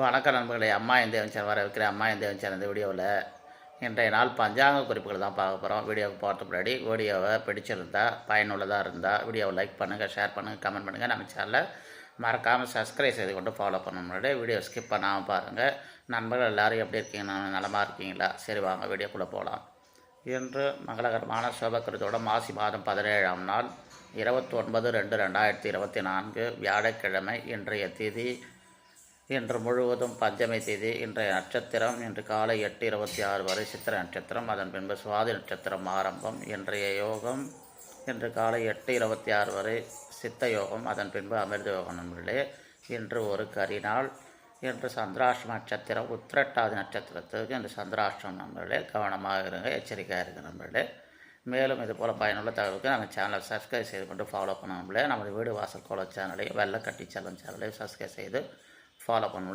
வணக்கம் நண்பர்களே. அம்மா எந்த சேனல் வர வைக்கிற அம்மா எந்த சேனல் இந்த வீடியோவில் இன்றைய நாள் பஞ்சாங்க குறிப்புகள் தான் பார்க்க போகிறோம். வீடியோவுக்கு போகிறதுக்கு முன்னாடி வீடியோவை பிடிச்சிருந்தா பயனுள்ளதாக இருந்தால் வீடியோவை லைக் பண்ணுங்கள், ஷேர் பண்ணுங்கள், கமெண்ட் பண்ணுங்கள். நம்ம சேனலில் மறக்காமல் சப்ஸ்கிரைப் செய்து கொண்டு ஃபாலோ பண்ண முன்னாடி வீடியோ ஸ்கிப் பண்ணாமல் பாருங்கள். நண்பர்கள் எல்லோரும் எப்படி இருக்கீங்க? நலமாக இருக்கீங்களா? சரி, வாங்க வீடியோக்குள்ளே போகலாம். இன்று மங்களகரமான சோபக்கிருத்தோட மாசி மாதம் 17ஆம் நாள் 29/2/2024 வியாழக்கிழமை. இன்றைய தேதி இன்று முழுவதும் பஞ்சமி தேதி. இன்றைய நட்சத்திரம் இன்று காலை 8:26 வரை சித்திரை நட்சத்திரம், அதன் பின்பு சுவாதி நட்சத்திரம் ஆரம்பம். இன்றைய யோகம் இன்று காலை 8:26 வரை சித்த யோகம், அதன் பின்பு அமிர்த யோகம். நண்பர்களே, இன்று ஒரு கரிநாள். இன்று சந்திராஷ்டம நட்சத்திரம், உத்திரட்டாதி நட்சத்திரத்துக்கு இன்று சந்திராஷ்டமம். நண்பர்களே, கவனமாக இருங்க, எச்சரிக்கையாக இருங்க நண்பர்களே. மேலும் இது போல் பயனுள்ள தகவலுக்கு நம்ம சேனலை சப்ஸ்கிரைப் செய்து கொண்டு ஃபாலோ பண்ண நண்பர்களே. நமது வீடு வாசல் கோல சேனலையும் வெள்ளை கட்டி செல்லும் சேனலையும் சப்ஸ்கிரைப் செய்து ஃபாலோ பண்ண